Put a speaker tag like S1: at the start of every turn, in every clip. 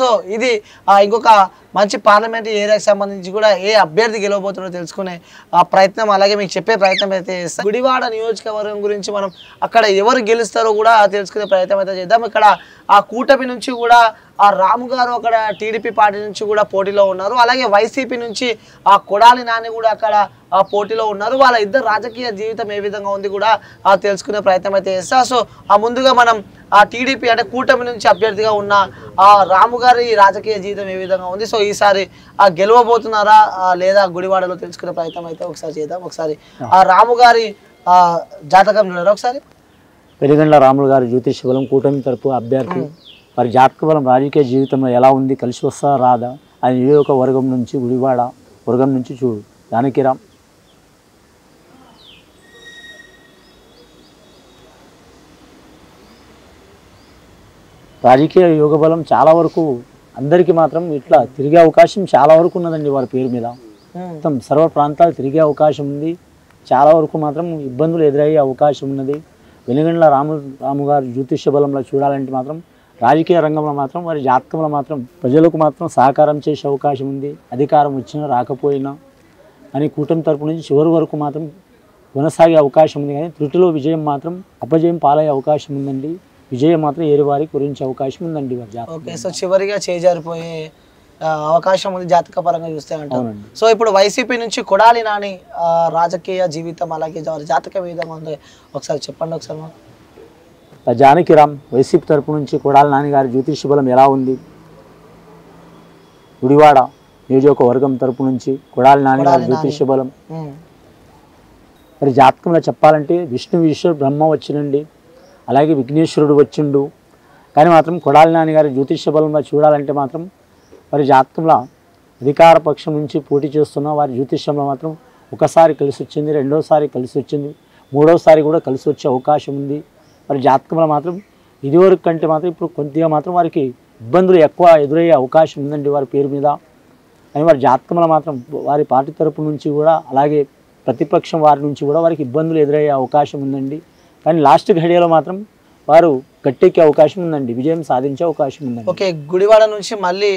S1: So ఇది ఇంకొక మంచి పార్లమెంట్ ఏరియాకి సంబంధించి కూడా ఏ అభ్యర్థి గెలవబోతున్నారో తెలుసుకునే ప్రయత్నం అలాగే మీకు చెప్పే ప్రయత్నం అయితే చేస్తాం. గుడివాడ నియోజకవర్గం గురించి మనం అక్కడ ఎవరు గెలుస్తారో కూడా తెలుసుకునే ప్రయత్నం అయితే చేద్దాం. ఇక్కడ ఆ కూటమి నుంచి కూడా ఆ రాము గారు అక్కడ టీడీపీ పార్టీ నుంచి కూడా పోటీలో ఉన్నారు. అలాగే వైసీపీ నుంచి ఆ కొడాలి నాని కూడా అక్కడ పోటీలో ఉన్నారు. వాళ్ళ ఇద్దరు రాజకీయ జీవితం ఏ విధంగా ఉంది కూడా తెలుసుకునే ప్రయత్నం అయితే చేస్తా. సో ముందుగా మనం ఆ టీడీపీ అంటే కూటమి నుంచి అభ్యర్థిగా ఉన్న ఆ రాము గారి రాజకీయ జీవితం ఏ విధంగా ఉంది, సో ఈసారి గెలవబోతున్నారా లేదా గుడివాడలో తెలుసుకునే ప్రయత్నం అయితే ఒకసారి చేద్దాం. ఒకసారి ఆ రాము గారి జాతకం చూడరా ఒకసారి.
S2: వెలిగండ్ల రాములు గారి జ్యోతిష బలం కూటమి తరపు అభ్యర్థి వారి జాతక బలం రాజకీయ జీవితంలో ఎలా ఉంది, కలిసి వస్తా రాదా అది నియోజకవర్గం నుంచి గుడివాడ వర్గం నుంచి చూడు జానకిరామ్. రాజకీయ యోగ బలం చాలా వరకు అందరికీ మాత్రం ఇట్లా తిరిగే అవకాశం చాలా వరకు ఉన్నదండి. వారి పేరు మీద మొత్తం సర్వ ప్రాంతాలు తిరిగే అవకాశం ఉంది. చాలా వరకు మాత్రం ఇబ్బందులు ఎదురయ్యే అవకాశం ఉన్నది. వెలిగండ్ల రాము గారు జ్యోతిష్య బలంలో చూడాలంటే మాత్రం రాజకీయ రంగంలో మాత్రం వారి జాతకంలో మాత్రం ప్రజలకు మాత్రం సహకారం చేసే అవకాశం ఉంది. అధికారం వచ్చినా రాకపోయినా అని కూటమి తరపు నుంచి చివరి వరకు మాత్రం కొనసాగే అవకాశం ఉంది. కానీ త్రుటిలో విజయం మాత్రం అపజయం పాలయ్యే అవకాశం ఉందండి. విజయం మాత్రం ఏరి వారికి గురించి అవకాశం ఉందండి.
S1: ఓకే, సో చివరిగా చేజారిపోయే అవకాశం ఉంది జాతక పరంగా చూస్తే అంటారు. సో ఇప్పుడు వైసీపీ నుంచి కొడాలి నాని రాజకీయ జీవితం అలాగే జాతక విధంగా ఉంది, ఒకసారి చెప్పండి ఒకసారి మాకు.
S2: జానకిరామ్ వైసీపీ తరపు నుంచి కొడాలి నాని గారి జ్యోతిష బలం ఎలా ఉంది, గుడివాడ నియోజకవర్గం తరపు నుంచి కొడాలి నాని గారి జ్యోతిష బలం మరి జాతకంలో చెప్పాలంటే విష్ణు ఈశ్వరు బ్రహ్మ వచ్చినండి, అలాగే విఘ్నేశ్వరుడు వచ్చిండు. కానీ మాత్రం కొడాలి నాని గారి జ్యోతిష బలంలో చూడాలంటే మాత్రం వారి జాతకంలో అధికార పక్షం నుంచి పోటీ చేస్తున్న వారి జ్యోతిష్యంలో మాత్రం ఒకసారి కలిసి వచ్చింది, రెండోసారి కలిసి వచ్చింది, మూడోసారి కూడా కలిసి వచ్చే అవకాశం ఉంది. వారి జాతకంలో మాత్రం ఇదివరకు కంటే మాత్రం ఇప్పుడు కొద్దిగా మాత్రం వారికి ఇబ్బందులు ఎక్కువ ఎదురయ్యే అవకాశం ఉందండి వారి పేరు మీద. కానీ వారి జాతకంలో మాత్రం వారి పార్టీ తరపు నుంచి కూడా అలాగే ప్రతిపక్షం వారి నుంచి కూడా వారికి ఇబ్బందులు ఎదురయ్యే అవకాశం ఉందండి. కానీ లాస్ట్ ఘడియలో మాత్రం వారు గట్టెక్కే అవకాశం ఉందండి, విజయం సాధించే అవకాశం ఉందండి.
S1: ఓకే, గుడివాడ నుంచి మళ్ళీ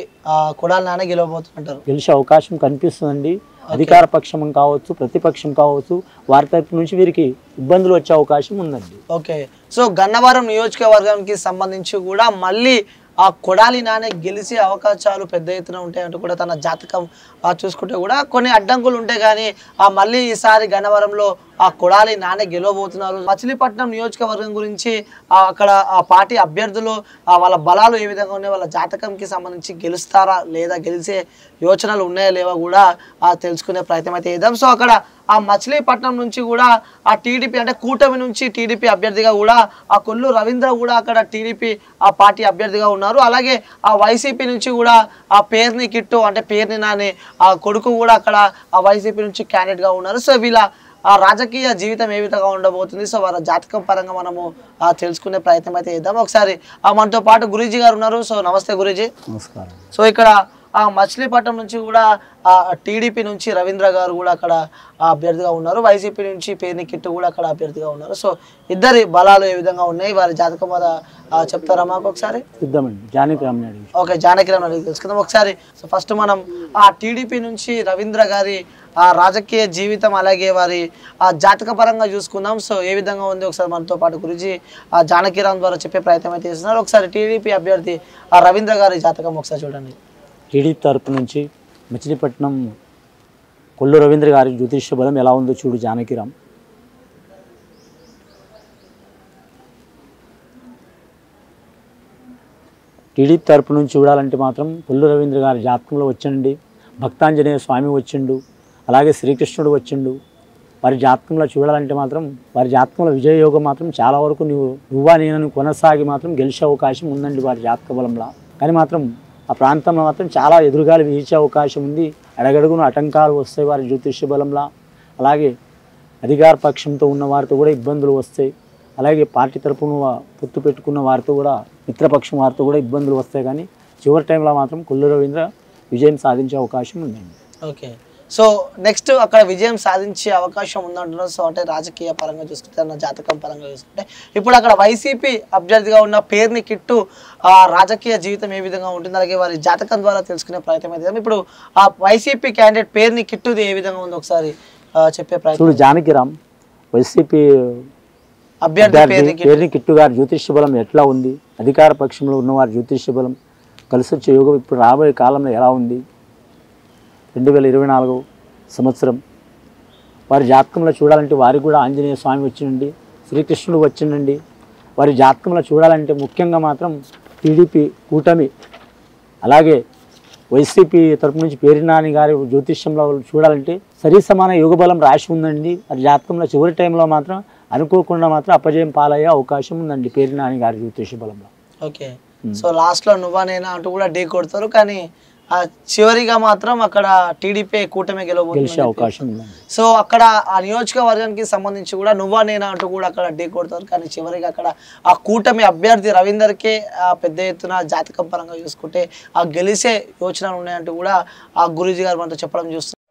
S1: కొడాలి నాని గెలవబోతుంటారు,
S2: గెలిచే అవకాశం కనిపిస్తుందండి. అధికార పక్షం కావచ్చు ప్రతిపక్షం కావచ్చు వారి తరపు నుంచి వీరికి ఇబ్బందులు వచ్చే అవకాశం ఉందండి.
S1: ఓకే, సో గన్నవరం నియోజకవర్గానికి సంబంధించి కూడా మళ్ళీ ఆ కొడాలి నాని గెలిచే అవకాశాలు పెద్ద ఎత్తున ఉంటాయంటూ కూడా తన జాతకం చూసుకుంటే కూడా కొన్ని అడ్డంకులు ఉంటాయి. కానీ మళ్ళీ ఈసారి గన్నవరంలో ఆ కొడాలి నాని గెలవబోతున్నారు. మచిలీపట్నం నియోజకవర్గం గురించి అక్కడ ఆ పార్టీ అభ్యర్థులు వాళ్ళ బలాలు ఏ విధంగా ఉన్నాయి, వాళ్ళ జాతకంకి సంబంధించి గెలుస్తారా లేదా గెలిచే యోచనలు ఉన్నాయా లేవా కూడా తెలుసుకునే ప్రయత్నం అయితే చేద్దాం. సో అక్కడ ఆ మచిలీపట్నం నుంచి కూడా ఆ టీడీపీ అంటే కూటమి నుంచి టీడీపీ అభ్యర్థిగా కూడా ఆ కొల్లు రవీంద్ర కూడా అక్కడ టీడీపీ ఆ పార్టీ అభ్యర్థిగా ఉన్నారు. అలాగే ఆ వైసీపీ నుంచి కూడా ఆ పేర్ని కిట్టు అంటే పేర్ని నాని ఆ కొడుకు కూడా అక్కడ ఆ వైసీపీ నుంచి క్యాండిడేట్గా ఉన్నారు. సో వీళ్ళ ఆ రాజకీయ జీవితం ఏ విధంగా ఉండబోతుంది, సో వాళ్ళ జాతకం పరంగా మనము తెలుసుకునే ప్రయత్నం అయితే చేద్దాం. ఒకసారి మనతో పాటు గురూజీ గారు ఉన్నారు. సో నమస్తే గురూజీ.
S2: నమస్కారం.
S1: సో ఇక్కడ మచిలీపట్నం నుంచి కూడా టీడీపీ నుంచి రవీంద్ర గారు కూడా అక్కడ అభ్యర్థిగా ఉన్నారు, వైసీపీ నుంచి పేర్ని కిట్టు కూడా అక్కడ అభ్యర్థిగా ఉన్నారు. సో ఇద్దరి బలాలు ఏ విధంగా ఉన్నాయి, వారి జాతకం మీద చెప్తారా మాకు ఒకసారి? ఓకే, జానకిరామ్ అడిగి తెలుసుకుందాం ఒకసారి. సో ఫస్ట్ మనం ఆ టీడీపీ నుంచి రవీంద్ర గారి రాజకీయ జీవితం అలాగే వారి జాతక పరంగా చూసుకుందాం. సో ఏ విధంగా ఉంది ఒకసారి మనతో పాటు గురూజీ జానకిరామ్ ద్వారా చెప్పే ప్రయత్నం అయితే చేస్తున్నారు. ఒకసారి టీడీపీ అభ్యర్థి రవీంద్ర గారి జాతకం ఒకసారి చూడండి.
S2: టీడీపీ తరపు నుంచి మచిలీపట్నం కొల్లు రవీంద్ర గారి జ్యోతిష్య బలం ఎలా ఉందో చూడు జానకిరామ్. టీడీపీ తరపు నుంచి చూడాలంటే మాత్రం కొల్లు రవీంద్ర గారి జాతకంలో వచ్చిండి భక్తాంజనేయ స్వామి వచ్చిండు, అలాగే శ్రీకృష్ణుడు వచ్చిండు. వారి జాతకంలో చూడాలంటే మాత్రం వారి జాతకంలో విజయయోగం మాత్రం చాలా వరకు నువ్వా నేనని కొనసాగి మాత్రం గెలిచే అవకాశం ఉందండి వారి జాతక బలంలో. కానీ మాత్రం ఆ ప్రాంతంలో మాత్రం చాలా ఎదురుగాలు వీచే అవకాశం ఉంది, అడగడుగున ఆటంకాలు వస్తాయి వారి జ్యోతిష్య బలంలో. అలాగే అధికార పక్షంతో ఉన్న వారితో కూడా ఇబ్బందులు వస్తాయి, అలాగే పార్టీ తరపున పొత్తు పెట్టుకున్న వారితో కూడా మిత్రపక్షం వారితో కూడా ఇబ్బందులు వస్తాయి. కానీ చివరి టైంలో మాత్రం కొల్లు రవీంద్ర విజయం సాధించే అవకాశం ఉందండి.
S1: ఓకే, సో నెక్స్ట్ అక్కడ విజయం సాధించే అవకాశం ఉందంటున్నారు. సో అంటే రాజకీయ పరంగా చూసుకుంటే అన్న జాతకం పరంగా చూసుకుంటే ఇప్పుడు అక్కడ వైసీపీ అభ్యర్థిగా ఉన్న పేరుని కిట్టు రాజకీయ జీవితం ఏ విధంగా ఉంటుంది, అలాగే వారి జాతకం ద్వారా తెలుసుకునే ప్రయత్నం అయితే ఇప్పుడు ఆ వైసీపీ క్యాండిడేట్ పేరుని కిట్టుది ఏ విధంగా ఉందో ఒకసారి చెప్పే ప్రయత్నం.
S2: చూడు జానకిరామ్ వైసీపీ
S1: అభ్యర్థి
S2: పేరుని కిట్టు గారి జ్యోతిష్య బలం ఎట్లా ఉంది, అధికార పక్షంలో ఉన్నవారి జ్యోతిష్య బలం కలిసి వచ్చే యోగం ఇప్పుడు రాబోయే కాలంలో ఎలా ఉంది, 2024 సంవత్సరం వారి జాతకంలో చూడాలంటే వారికి కూడా ఆంజనేయ స్వామి వచ్చిండండి, శ్రీకృష్ణుడు వచ్చిండండి. వారి జాతకంలో చూడాలంటే ముఖ్యంగా మాత్రం టీడీపీ కూటమి అలాగే వైసీపీ తరపు నుంచి పేరినాని గారి జ్యోతిష్యంలో చూడాలంటే సరి సమాన యుగబలం రాసి ఉందండి. వారి జాతకంలో చివరి టైంలో మాత్రం అనుకోకుండా మాత్రం అపజయం పాలయ్యే అవకాశం ఉందండి పేరినాని గారి జ్యోతిష బలంలో.
S1: ఓకే, సో లాస్ట్లో నువ్వా నేనా అంటూ కూడా ఢీ కొడతారు, కానీ చివరిగా మాత్రం అక్కడ టీడీపీ కూటమి
S2: గెలిచే అవకాశం ఉంది.
S1: సో అక్కడ ఆ నియోజకవర్గానికి సంబంధించి కూడా నువ్వా నేనా అంటూ కూడా అక్కడ ఢీ కొడతారు, కానీ చివరిగా అక్కడ ఆ కూటమి అభ్యర్థి రవీందర్కే పెద్ద ఎత్తున జాతకం పరంగా చూసుకుంటే ఆ గెలిచే యోచనలు ఉన్నాయంటూ కూడా ఆ గురూజీ గారు మనతో చెప్పడం చూస్తున్నారు.